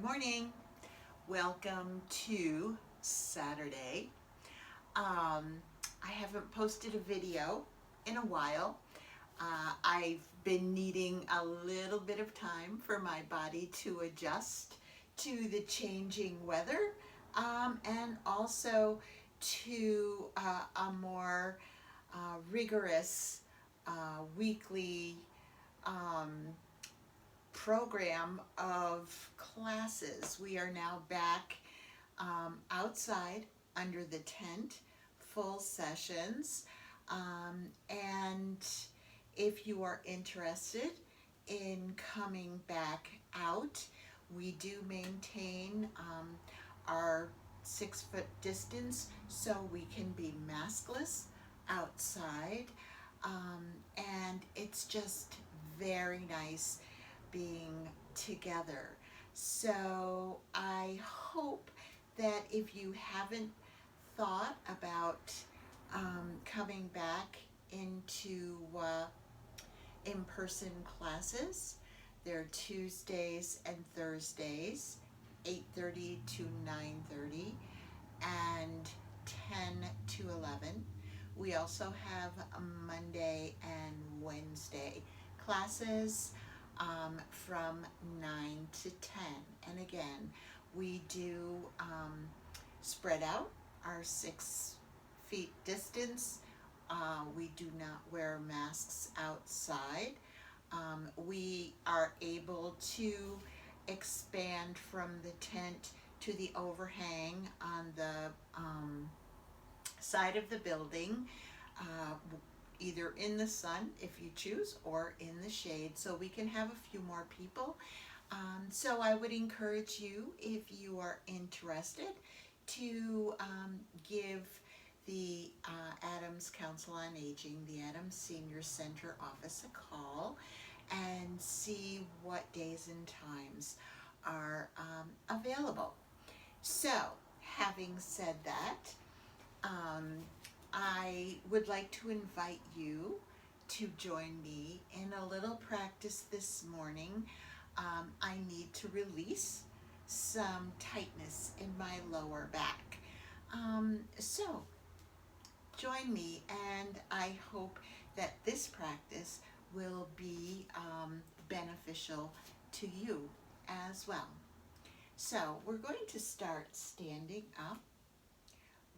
Good morning. Welcome to Saturday. I haven't posted a video in a while. I've been needing a little bit of time for my body to adjust to the changing weather and also to a more rigorous weekly um, program of classes. We are now back outside under the tent, full sessions. And if you are interested in coming back out, we do maintain our 6 foot distance so we can be maskless outside. And it's just very nice being together. So I hope that if you haven't thought about coming back into in-person classes, they're Tuesdays and Thursdays, 8:30 to 9:30 and 10 to 11. We also have a Monday and Wednesday classes from 9 to 10. And again, we do spread out our 6 feet distance. We do not wear masks outside. We are able to expand from the tent to the overhang on the side of the building, either in the sun if you choose or in the shade, so we can have a few more people. So I would encourage you, if you are interested, to give the Adams Council on Aging, the Adams Senior Center office a call and see what days and times are available. So, having said that, I would like to invite you to join me in a little practice this morning. I need to release some tightness in my lower back. So join me, and I hope that this practice will be beneficial to you as well. So we're going to start standing up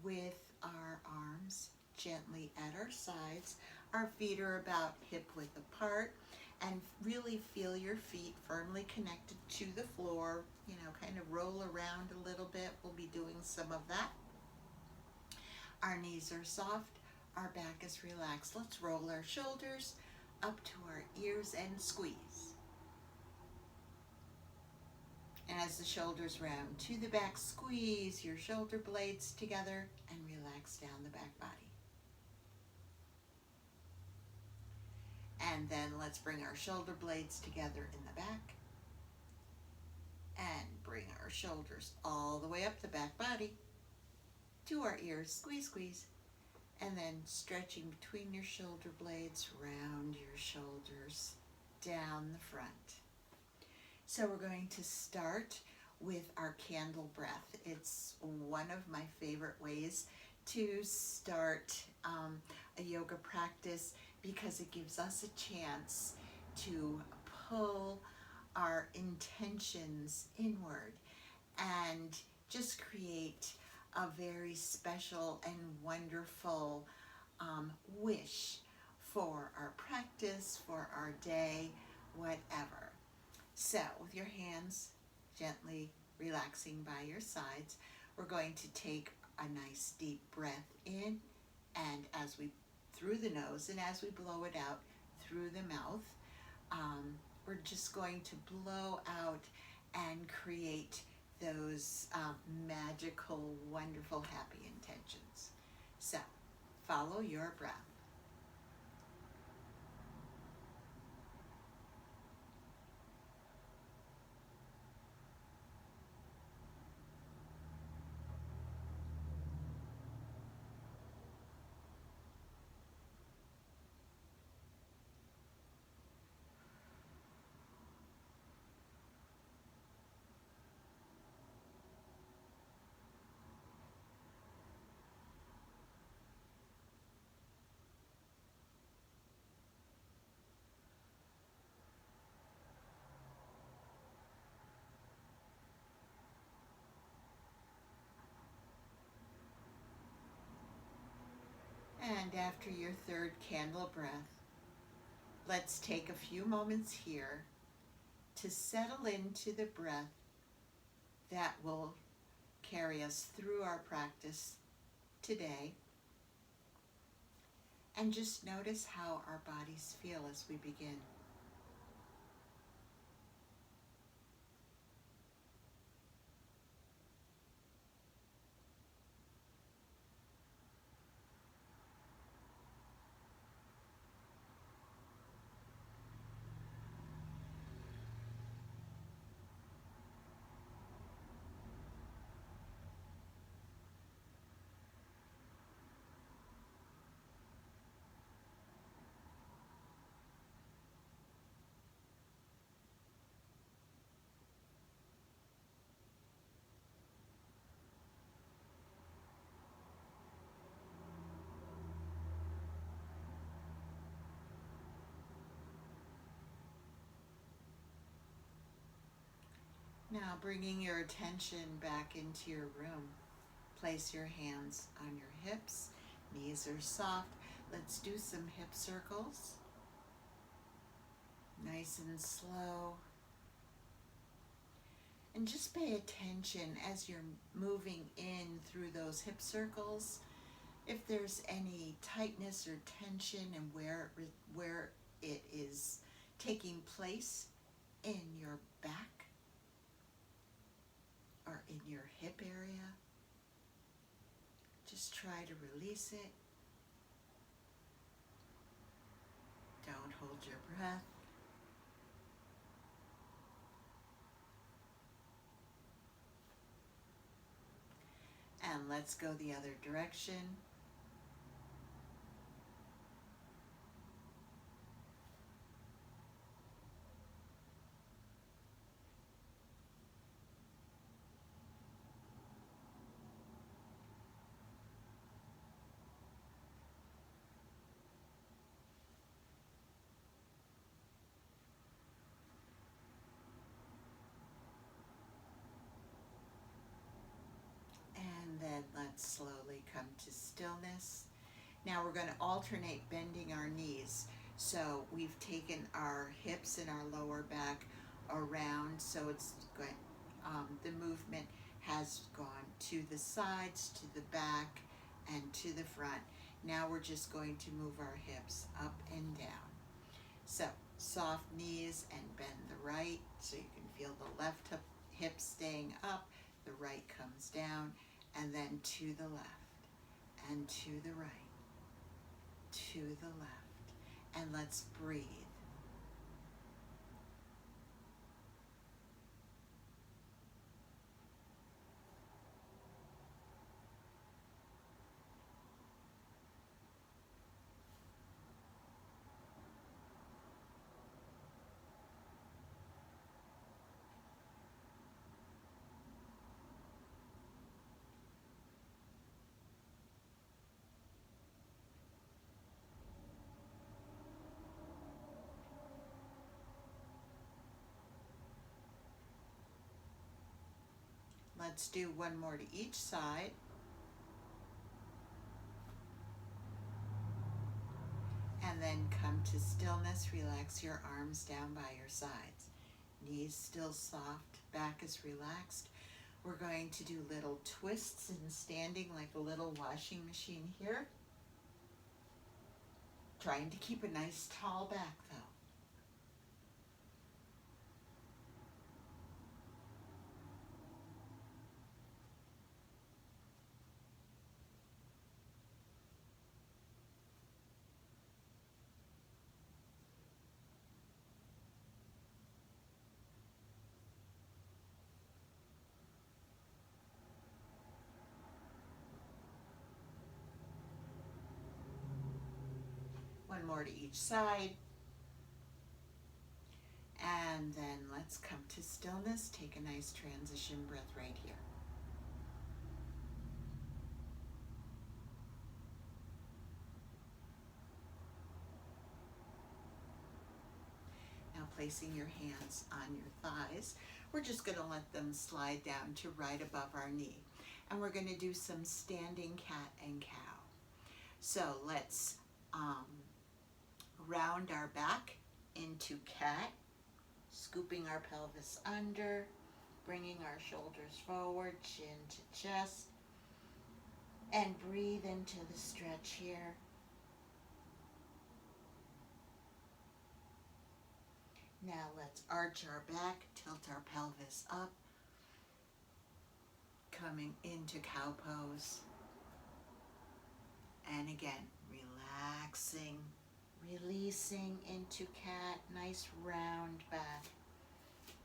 with our arms gently at our sides. Our feet are about hip width apart, and really feel your feet firmly connected to the floor. Kind of roll around a little bit. We'll be doing some of that. Our knees are soft, our back is relaxed. Let's roll our shoulders up to our ears and squeeze. And as the shoulders round to the back, squeeze your shoulder blades together and relax down the back body. And then let's bring our shoulder blades together in the back and bring our shoulders all the way up the back body to our ears. Squeeze, squeeze. And then stretching between your shoulder blades, round your shoulders, down the front. So we're going to start with our candle breath. It's one of my favorite ways to start a yoga practice because it gives us a chance to pull our intentions inward and just create a very special and wonderful wish for our practice, for our day, whatever. So with your hands gently relaxing by your sides, we're going to take a nice deep breath in, and as we through the nose, and as we blow it out through the mouth, we're just going to blow out and create those magical, wonderful, happy intentions. So follow your breath. And after your third candle breath, let's take a few moments here to settle into the breath that will carry us through our practice today. And just notice how our bodies feel as we begin. Now bringing your attention back into your room. Place your hands on your hips. Knees are soft. Let's do some hip circles. Nice and slow. And just pay attention as you're moving in through those hip circles. If there's any tightness or tension and where it is taking place in your back or in your hip area, just try to release it. Don't hold your breath. And let's go the other direction. And then let's slowly come to stillness. Now we're going to alternate bending our knees. So we've taken our hips and our lower back around, so it's going, the movement has gone to the sides, to the back, and to the front. Now we're just going to move our hips up and down. So soft knees and bend the right, so you can feel the left hip staying up, the right comes down, and then to the left, and to the right, to the left, and let's breathe. Let's do one more to each side. And then come to stillness. Relax your arms down by your sides. Knees still soft, back is relaxed. We're going to do little twists and standing like a little washing machine here. Trying to keep a nice tall back though. One more to each side. And then let's come to stillness. Take a nice transition breath right here. Now placing your hands on your thighs, we're just going to let them slide down to right above our knee. And we're going to do some standing cat and cow. So let's round our back into cat, scooping our pelvis under, bringing our shoulders forward, chin to chest, and breathe into the stretch here. Now let's arch our back, tilt our pelvis up, coming into cow pose. And again, relaxing, releasing into cat, nice round back,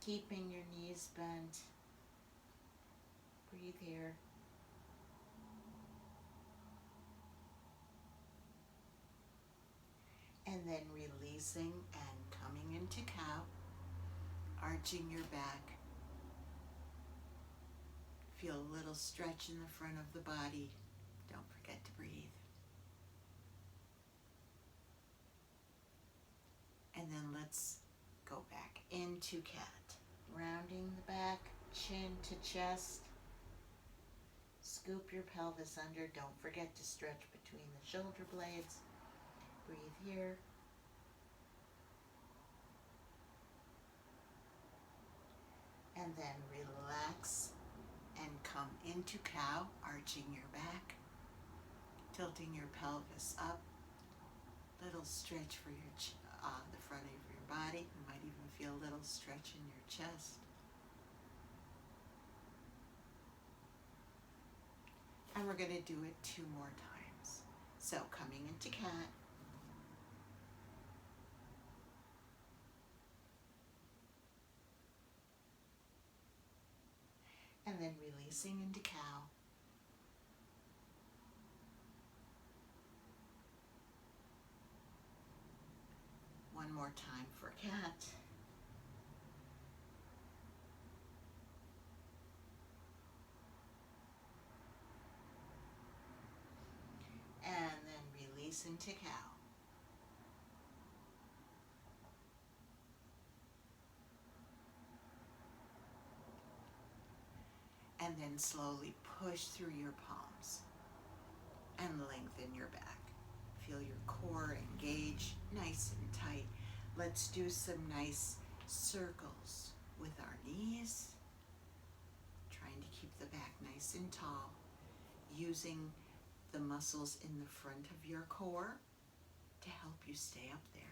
keeping your knees bent. Breathe here. And then releasing and coming into cow, arching your back. Feel a little stretch in the front of the body. Don't forget to breathe. And then let's go back into cat. Rounding the back, chin to chest. Scoop your pelvis under. Don't forget to stretch between the shoulder blades. Breathe here. And then relax and come into cow, arching your back, tilting your pelvis up. Little stretch for your the front of your body. You might even feel a little stretch in your chest. And we're going to do it 2 more times. So coming into cat. And then releasing into cow. One more time for cat. And then release into cow. And then slowly push through your palms and lengthen your back. Feel your core engage nice and tight. Let's do some nice circles with our knees, trying to keep the back nice and tall, using the muscles in the front of your core to help you stay up there.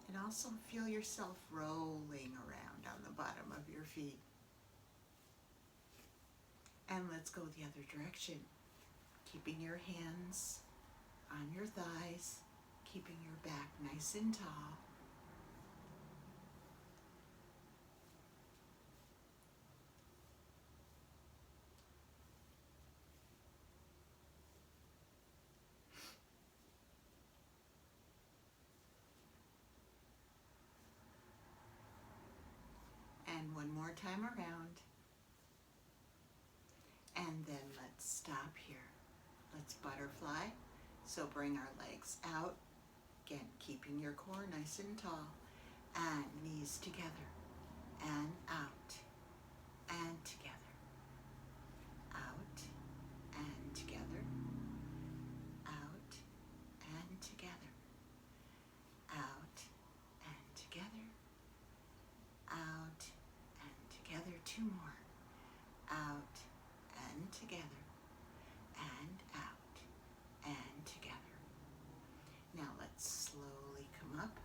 And also feel yourself rolling around on the bottom of your feet. And let's go the other direction. Keeping your hands on your thighs, keeping your back nice and tall. And one more time around. And then let's stop here. Let's butterfly. So bring our legs out. Again, keeping your core nice and tall. And knees together. And out. And together. Out. And together. Out. And together. Out. And together. Out. And together. 2 more. Out. And together. And out. And together. Now let's slowly come up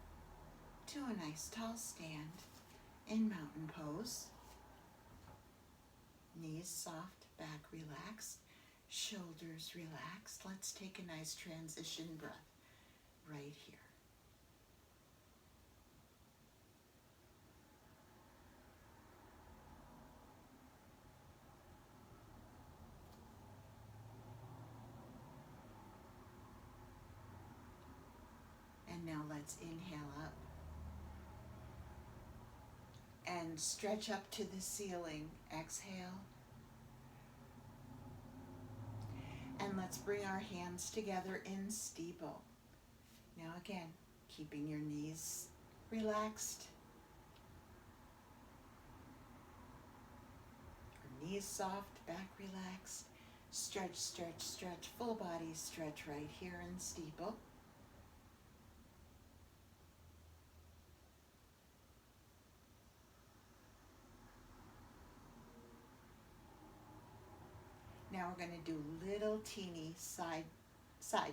to a nice tall stand in mountain pose. Knees soft, back relaxed, shoulders relaxed. Let's take a nice transition breath right here. And now let's inhale up and stretch up to the ceiling. Exhale. And let's bring our hands together in steeple. Now again, keeping your knees relaxed, your knees soft, back relaxed. Stretch, stretch, stretch, full body stretch right here in steeple. Now we're going to do little teeny side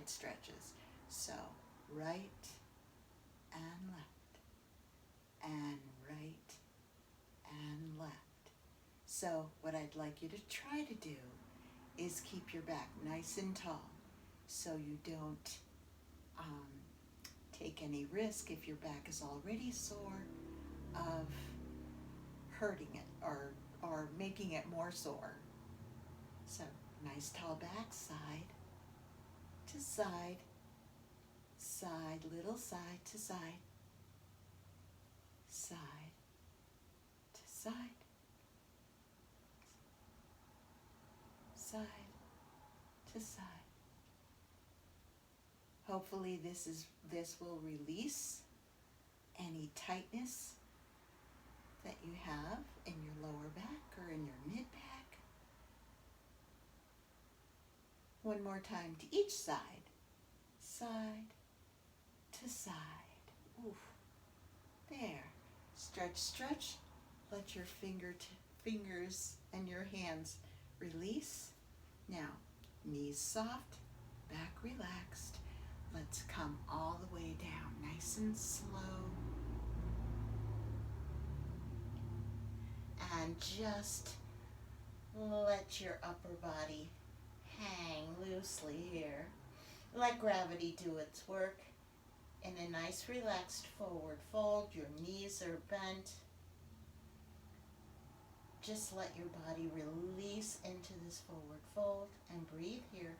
stretches. So right and left, and right and left. So what I'd like you to try to do is keep your back nice and tall so you don't take any risk if your back is already sore of hurting it or making it more sore. So nice tall back, side to side, side, little side to side, side to side, side to side. Hopefully this will release any tightness that you have in your lower back or in your mid back. One more time to each side, side to side. Oof. There. Stretch, stretch. Let your fingers and your hands release. Now, knees soft, back relaxed. Let's come all the way down, nice and slow. And just let your upper body hang loosely here. Let gravity do its work. In a nice relaxed forward fold, your knees are bent. Just let your body release into this forward fold and breathe here.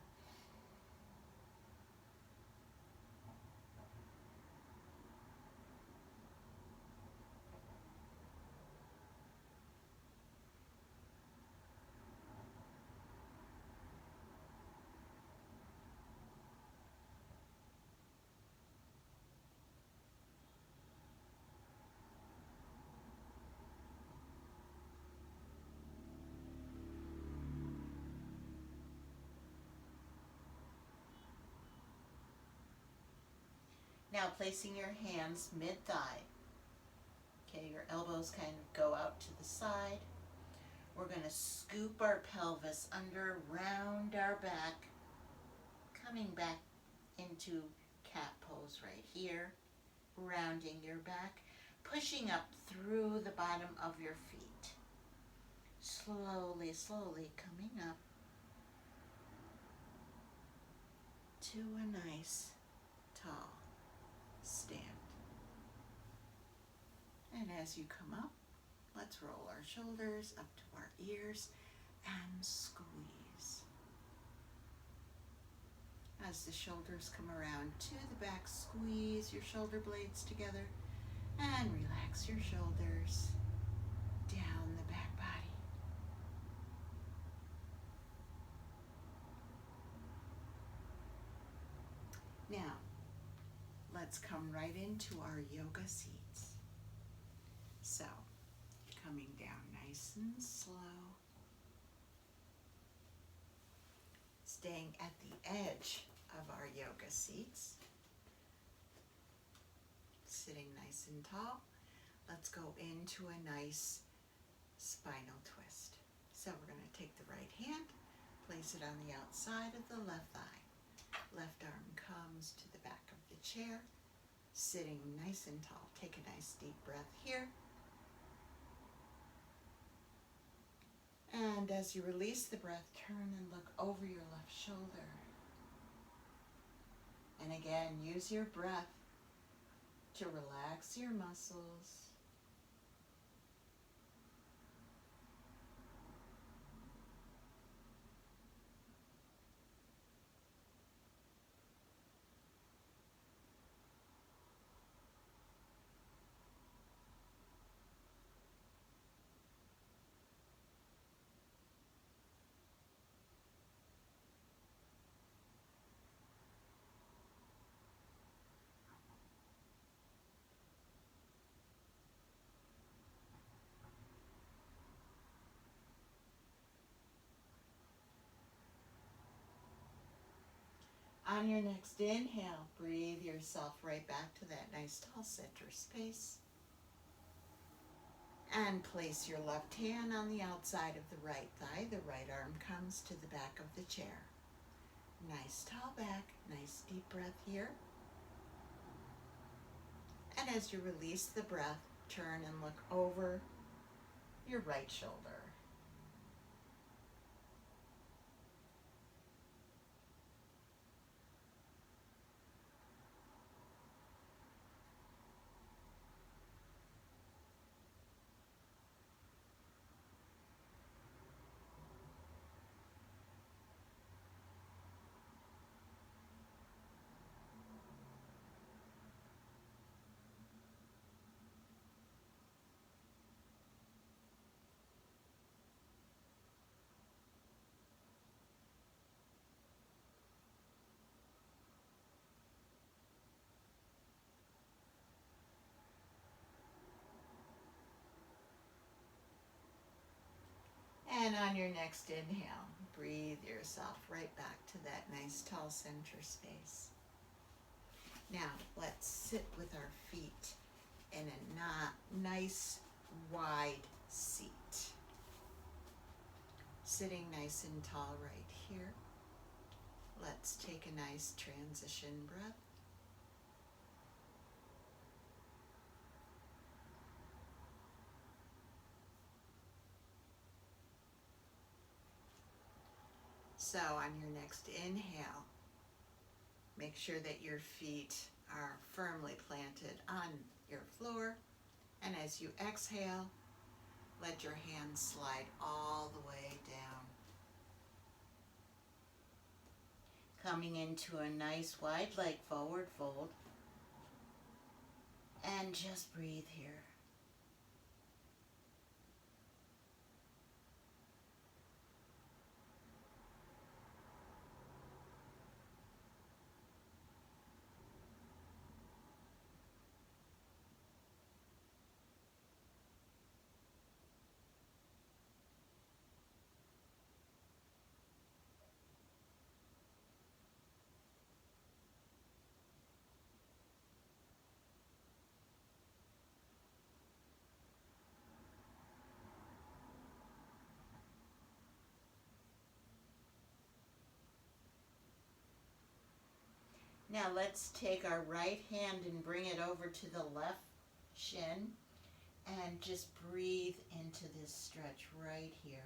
Now placing your hands mid-thigh. Okay, your elbows kind of go out to the side. We're going to scoop our pelvis under, round our back, coming back into cat pose right here, rounding your back, pushing up through the bottom of your feet. Slowly, slowly coming up to a nice, tall stand. And as you come up, let's roll our shoulders up to our ears and squeeze. As the shoulders come around to the back, squeeze your shoulder blades together and relax your shoulders down the back body. Now, let's come right into our yoga seats. So, coming down nice and slow, staying at the edge of our yoga seats, sitting nice and tall. Let's go into a nice spinal twist. So we're going to take the right hand, place it on the outside of the left thigh. Left arm comes to the back of the chair, sitting nice and tall. Take a nice deep breath here. And as you release the breath, turn and look over your left shoulder. And again, use your breath to relax your muscles. On your next inhale, breathe yourself right back to that nice tall center space. And place your left hand on the outside of the right thigh. The right arm comes to the back of the chair. Nice tall back, nice deep breath here. And as you release the breath, turn and look over your right shoulder. And on your next inhale, breathe yourself right back to that nice tall center space. Now, let's sit with our feet in a nice wide seat. Sitting nice and tall right here. Let's take a nice transition breath. So on your next inhale, make sure that your feet are firmly planted on your floor. And as you exhale, let your hands slide all the way down. Coming into a nice wide leg forward fold. And just breathe here. Now let's take our right hand and bring it over to the left shin and just breathe into this stretch right here.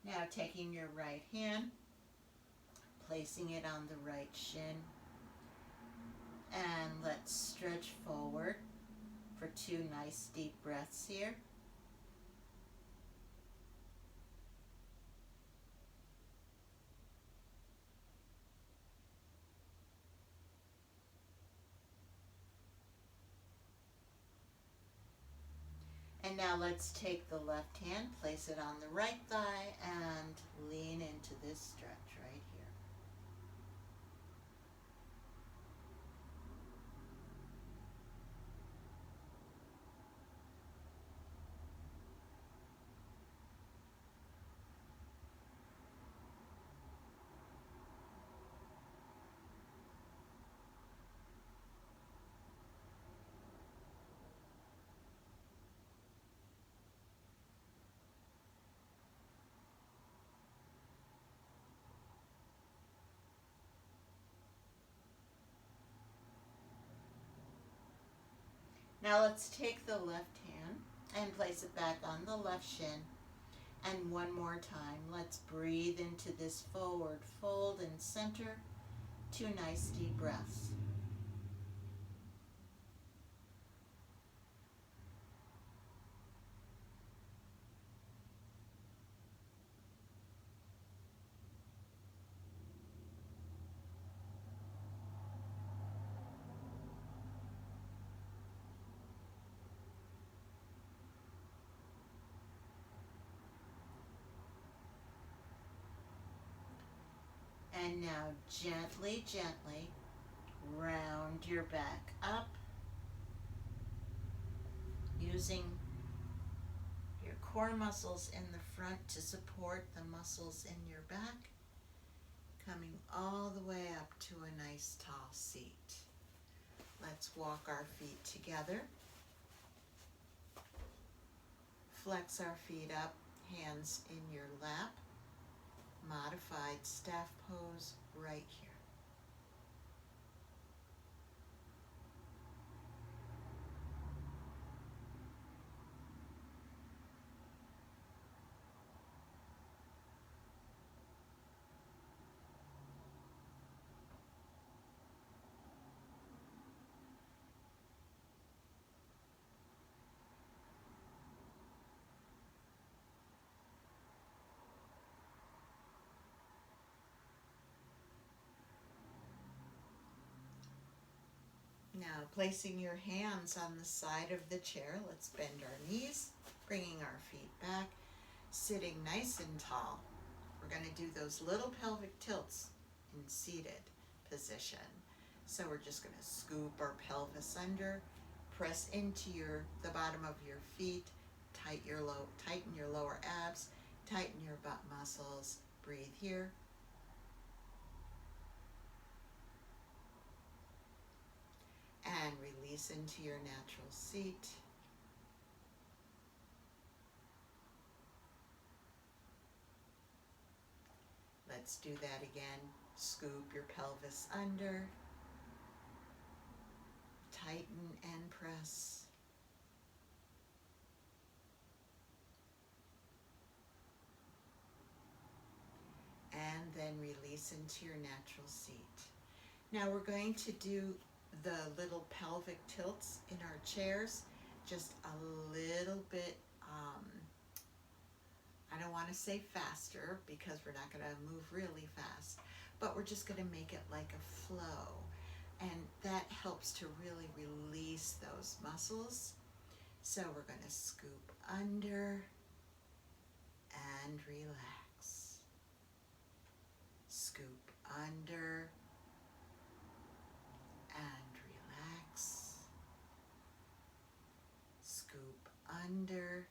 Now taking your right hand, placing it on the right shin, and let's stretch forward for 2 nice deep breaths here. And now let's take the left hand, place it on the right thigh, and lean into this stretch right here. Now let's take the left hand and place it back on the left shin. And one more time, let's breathe into this forward fold and center. 2 nice deep breaths. And now gently, gently round your back up using your core muscles in the front to support the muscles in your back, coming all the way up to a nice tall seat. Let's walk our feet together. Flex our feet up, hands in your lap. Modified staff pose right here. Now, placing your hands on the side of the chair, let's bend our knees, bringing our feet back, sitting nice and tall. We're going to do those little pelvic tilts in seated position. So we're just going to scoop our pelvis under, press into the bottom of your feet, tighten your lower abs, tighten your butt muscles. Breathe here. And release into your natural seat. Let's do that again. Scoop your pelvis under. Tighten and press. And then release into your natural seat. Now we're going to do the little pelvic tilts in our chairs, just a little bit, I don't want to say faster because we're not going to move really fast, but we're just going to make it like a flow. And that helps to really release those muscles. So we're going to scoop under and relax. Scoop under and relax. Scoop under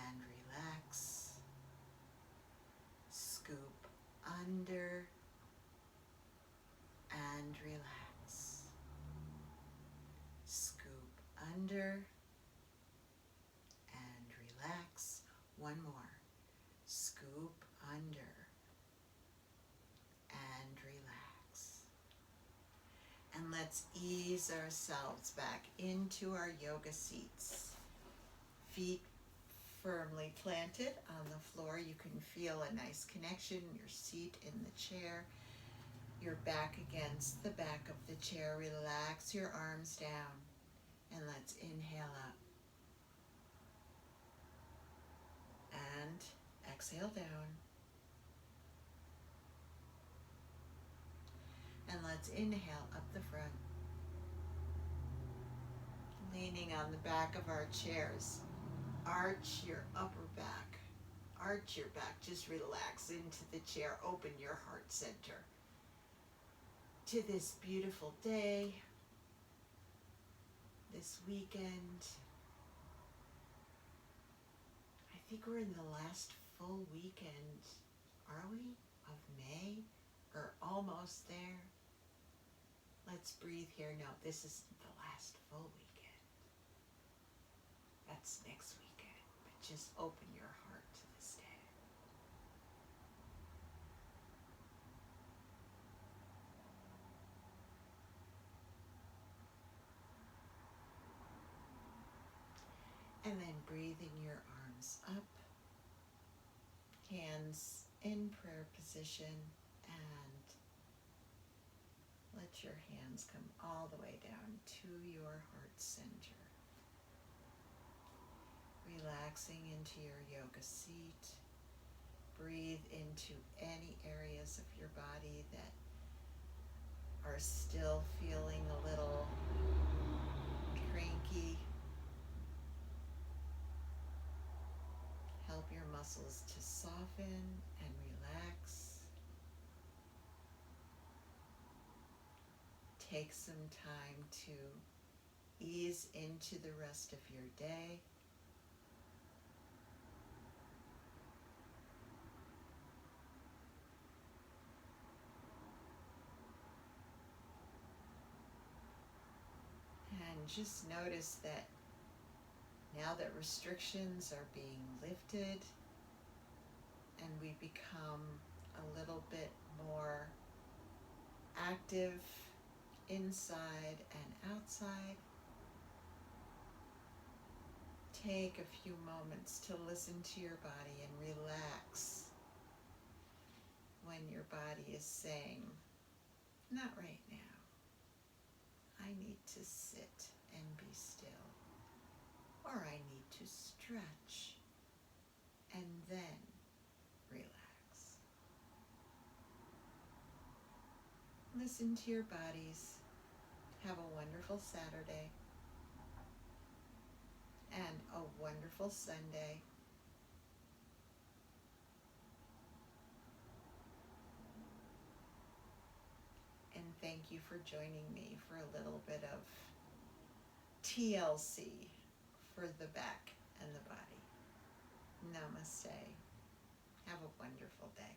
and relax. Scoop under and relax. Scoop under and relax. One more. Scoop under and relax. And let's ease ourselves back into our yoga seats. Feet firmly planted on the floor. You can feel a nice connection, your seat in the chair, your back against the back of the chair. Relax your arms down and let's inhale up and exhale down. And let's inhale up the front, leaning on the back of our chairs. Arch your upper back. Arch your back. Just relax into the chair. Open your heart center to this beautiful day, this weekend. I think we're in the last full weekend, are we, of May? Or almost there? Let's breathe here. No, this isn't the last full weekend. That's next weekend. But just open your heart to this day. And then breathing your arms up, hands in prayer position, and let your hands come all the way down to your heart center. Relaxing into your yoga seat. Breathe into any areas of your body that are still feeling a little cranky. Help your muscles to soften and relax. take some time to ease into the rest of your day. And just notice that now that restrictions are being lifted and we become a little bit more active inside and outside, take a few moments to listen to your body and relax when your body is saying, not right now. I need to sit and be still. Or I need to stretch and then relax. Listen to your bodies. Have a wonderful Saturday and a wonderful Sunday. And thank you for joining me for a little bit of TLC for the back and the body. Namaste. Have a wonderful day.